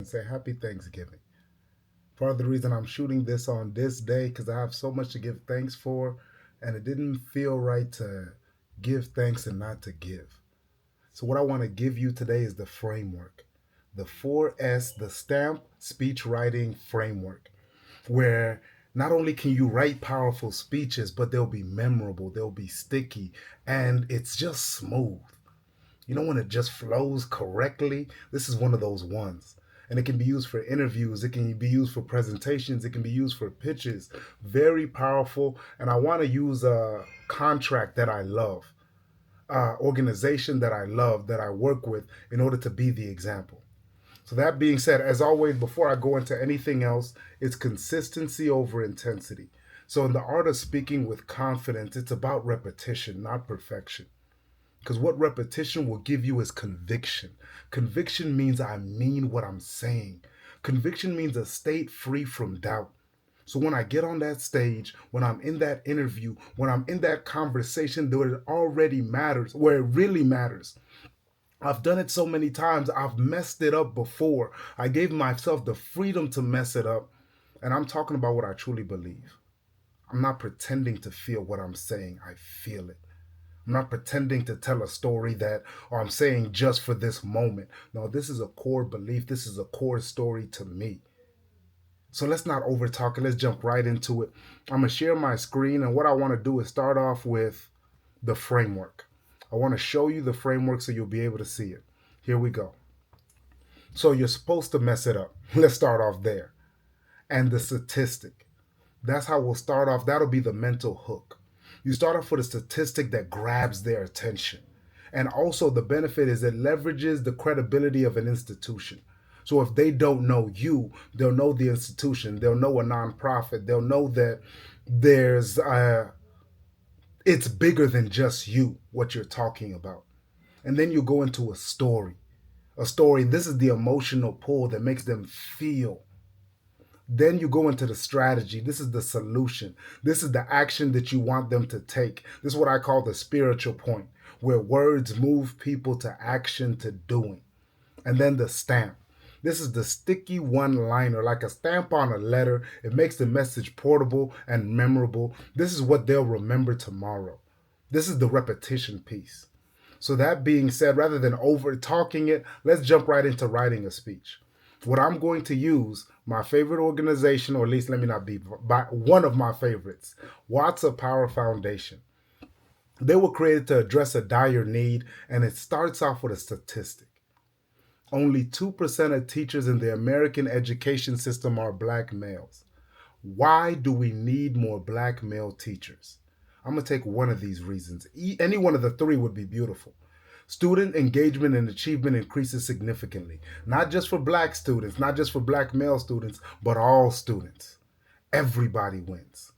and say happy Thanksgiving. Part of the reason I'm shooting this on this day because I have so much to give thanks for, and it didn't feel right to give thanks and not to give. So, what I want to give you today is the framework, the 4S, the stamp speech writing framework, where not only can you write powerful speeches, but they'll be memorable, they'll be sticky, and it's just smooth. You know, when it just flows correctly, this is one of those ones. And it can be used for interviews, it can be used for presentations, it can be used for pitches. Very powerful. And I want to use a contract that I love, organization that I love, that I work with in order to be the example. So, that being said, as always, before I go into anything else, it's consistency over intensity. So, in the art of speaking with confidence, it's about repetition, not perfection. Because what repetition will give you is conviction. Conviction means I mean what I'm saying. Conviction means a state free from doubt. So when I get on that stage, when I'm in that interview, when I'm in that conversation where it already matters, where it really matters. I've done it so many times. I've messed it up before. I gave myself the freedom to mess it up. And I'm talking about what I truly believe. I'm not pretending to feel what I'm saying. I feel it. I'm not pretending to tell a story that, or I'm saying just for this moment. No, this is a core belief. This is a core story to me. So let's not over talk it. Let's jump right into it. I'm going to share my screen. And what I want to do is start off with the framework. I want to show you the framework so you'll be able to see it. Here we go. So you're supposed to mess it up. Let's start off there. And the statistic. That's how we'll start off. That'll be the mental hook. You start off with a statistic that grabs their attention. And also, the benefit is it leverages the credibility of an institution. So if they don't know you, they'll know the institution, they'll know a nonprofit, they'll know that there's it's bigger than just you, what you're talking about. And then you go into a story. A story, this is the emotional pull that makes them feel. Then you go into the strategy. This is the solution. This is the action that you want them to take. This is what I call the spiritual point, where words move people to action, to doing. And then the stamp. This is the sticky one liner, like a stamp on a letter. It makes the message portable and memorable. This is what they'll remember tomorrow. This is the repetition piece. So, that being said, rather than over talking it, let's jump right into writing a speech. What I'm going to use, my favorite organization, or at least let me not be, by one of my favorites, Watts of Power Foundation. They were created to address a dire need, and it starts off with a statistic. Only 2% of teachers in the American education system are black males. Why do we need more black male teachers? I'm going to take one of these reasons. Any one of the three would be beautiful. Student engagement and achievement increases significantly, not just for black students, not just for black male students, but all students. Everybody wins.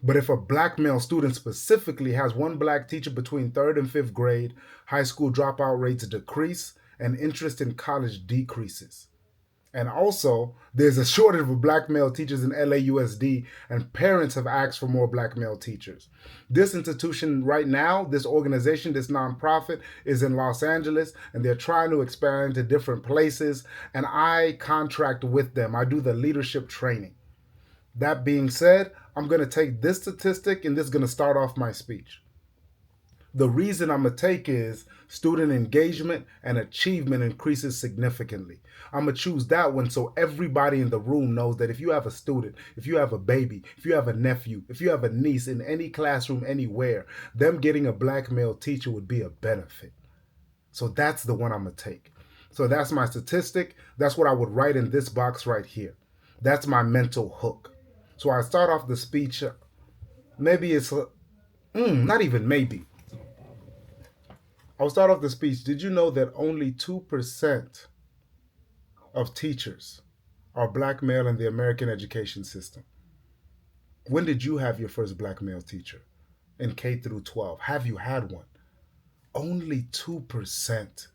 But if a black male student specifically has one black teacher between third and fifth grade, high school dropout rates decrease and interest in college decreases. And also, there's a shortage of black male teachers in LAUSD, and parents have asked for more black male teachers. This institution right now, this organization, this nonprofit, is in Los Angeles, and they're trying to expand to different places. And I contract with them. I do the leadership training. That being said, I'm going to take this statistic, and this is going to start off my speech. The reason I'm going to take is student engagement and achievement increases significantly. I'm going to choose that one so everybody in the room knows that if you have a student, if you have a baby, if you have a nephew, if you have a niece in any classroom anywhere, them getting a black male teacher would be a benefit. So that's the one I'm going to take. So that's my statistic. That's what I would write in this box right here. That's my mental hook. So I start off the speech. Maybe it's not even maybe. I'll start off the speech. Did you know that only 2% of teachers are black male in the American education system? When did you have your first black male teacher? In K through 12. Have you had one? Only 2%.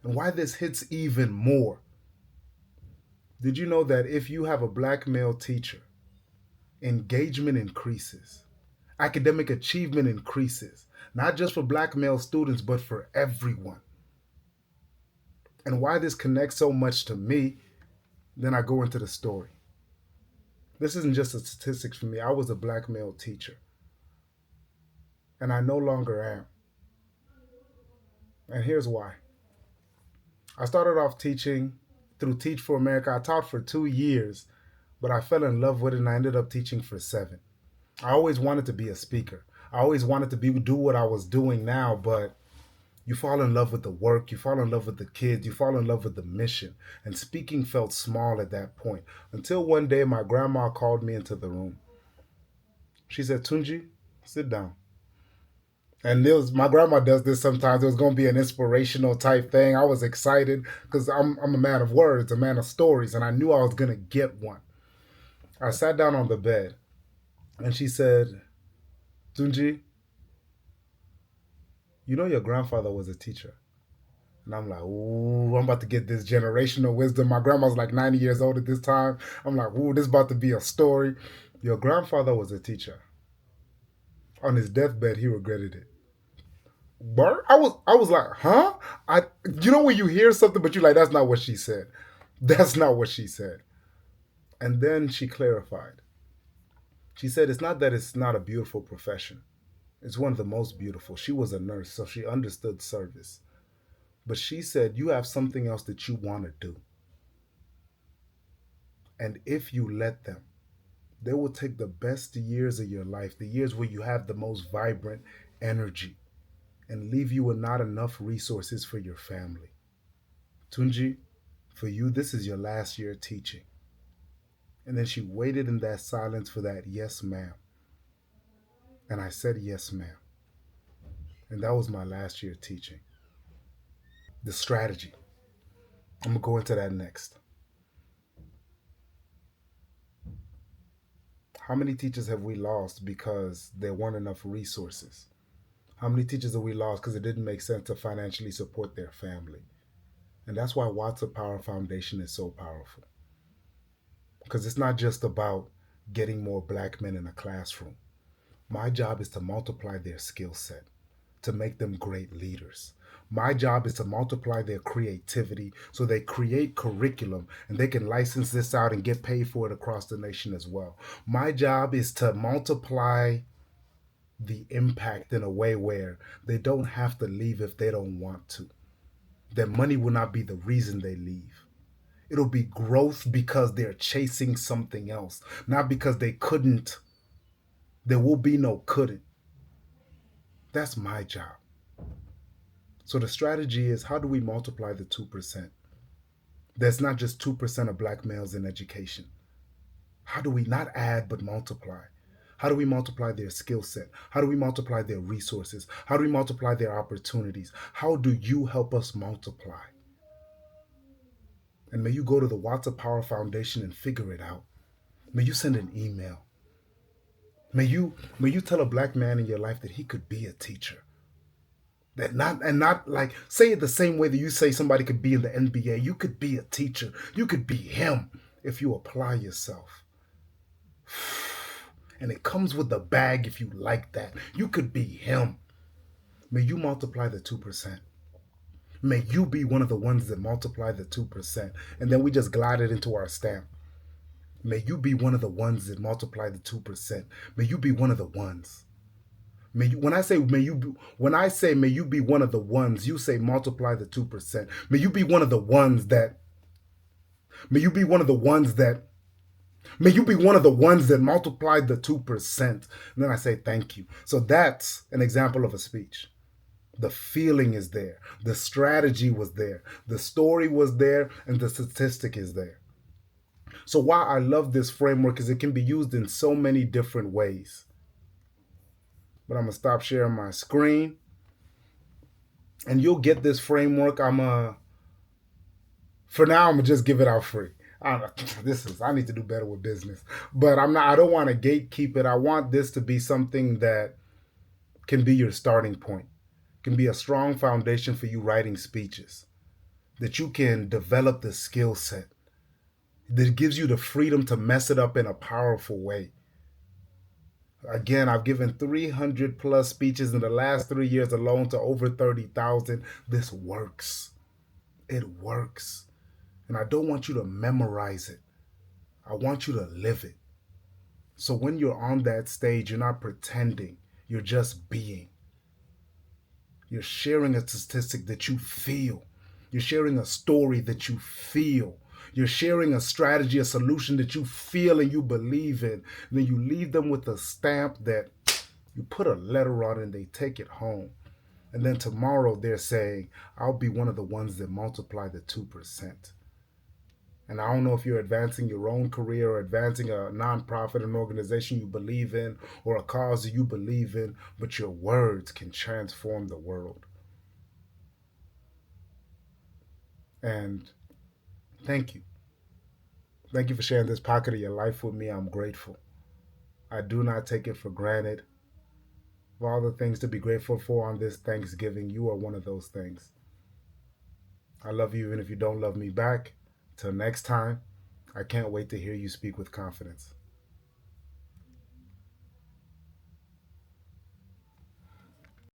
And why this hits even more. Did you know that if you have a black male teacher, engagement increases, academic achievement increases, not just for black male students, but for everyone? And why this connects so much to me Then I go into the story. This isn't just a statistic for me. I was a black male teacher, and I no longer am. And here's why. I started off teaching through Teach for America. I taught for 2 years, but I fell in love with it and I ended up teaching for 7. I always wanted to be a speaker. I always wanted to do what I was doing now, but you fall in love with the work, you fall in love with the kids, you fall in love with the mission. And speaking felt small at that point. Until one day my grandma called me into the room. She said, Tunji, sit down. And my grandma does this sometimes. It was going to be an inspirational type thing. I was excited because I'm a man of words, a man of stories, and I knew I was going to get one. I sat down on the bed and she said, Tunji, you know your grandfather was a teacher. And I'm like, ooh, I'm about to get this generational wisdom. My grandma's like 90 years old at this time. I'm like, ooh, this is about to be a story. Your grandfather was a teacher. On his deathbed, he regretted it. Bart, I was like, huh? You know when you hear something, but you're like, that's not what she said. That's not what she said. And then she clarified. She said, it's not that it's not a beautiful profession. It's one of the most beautiful. She was a nurse, so she understood service. But she said, you have something else that you want to do. And if you let them, they will take the best years of your life, the years where you have the most vibrant energy, and leave you with not enough resources for your family. Tunji, for you, this is your last year teaching. And then she waited in that silence for that yes, ma'am. And I said, yes, ma'am. And that was my last year teaching. The strategy. I'm going to go into that next. How many teachers have we lost because there weren't enough resources? How many teachers have we lost because it didn't make sense to financially support their family? And that's why Watts of Power Foundation is so powerful. Because it's not just about getting more black men in a classroom. My job is to multiply their skill set, to make them great leaders. My job is to multiply their creativity so they create curriculum and they can license this out and get paid for it across the nation as well. My job is to multiply the impact in a way where they don't have to leave if they don't want to. Their money will not be the reason they leave. It'll be growth because they're chasing something else, not because they couldn't. There will be no couldn't. That's my job. So the strategy is, how do we multiply the 2%? There's not just 2% of black males in education. How do we not add but multiply? How do we multiply their skill set? How do we multiply their resources? How do we multiply their opportunities? How do you help us multiply? And may you go to the Watts of Power Foundation and figure it out. May you send an email. May you tell a black man in your life that he could be a teacher. That not like say it the same way that you say somebody could be in the NBA. You could be a teacher. You could be him if you apply yourself. And it comes with the bag if you like that. You could be him. May you multiply the 2%. May you be one of the ones that multiply the 2%. And then we just glide it into our stamp. May you be one of the ones that multiply the 2%. May you be one of the ones. When I say may you be one of the ones, you say multiply the 2%. May you be one of the ones that may you be one of the ones that may you be one of the ones that multiplied the 2%. And then I say thank you. So that's an example of a speech. The feeling is there. The strategy was there. The story was there, and the statistic is there. So why I love this framework is it can be used in so many different ways. But I'm going to stop sharing my screen. And you'll get this framework. For now, I'm going to just give it out free. I need to do better with business. But I don't want to gatekeep it. I want this to be something that can be your starting point. Can be a strong foundation for you writing speeches. That you can develop the skill set. That gives you the freedom to mess it up in a powerful way. Again, I've given 300 plus speeches in the last 3 years alone to over 30,000. This works. It works. And I don't want you to memorize it. I want you to live it. So when you're on that stage, you're not pretending, you're just being. You're sharing a statistic that you feel. You're sharing a story that you feel. You're sharing a strategy, a solution that you feel and you believe in. And then you leave them with a stamp that you put a letter on and they take it home. And then tomorrow they're saying, I'll be one of the ones that multiply the 2%. And I don't know if you're advancing your own career or advancing a nonprofit, an organization you believe in, or a cause that you believe in, but your words can transform the world. And thank you. Thank you for sharing this pocket of your life with me. I'm grateful. I do not take it for granted. Of all the things to be grateful for on this Thanksgiving, you are one of those things. I love you even if you don't love me back. Till next time, I can't wait to hear you speak with confidence.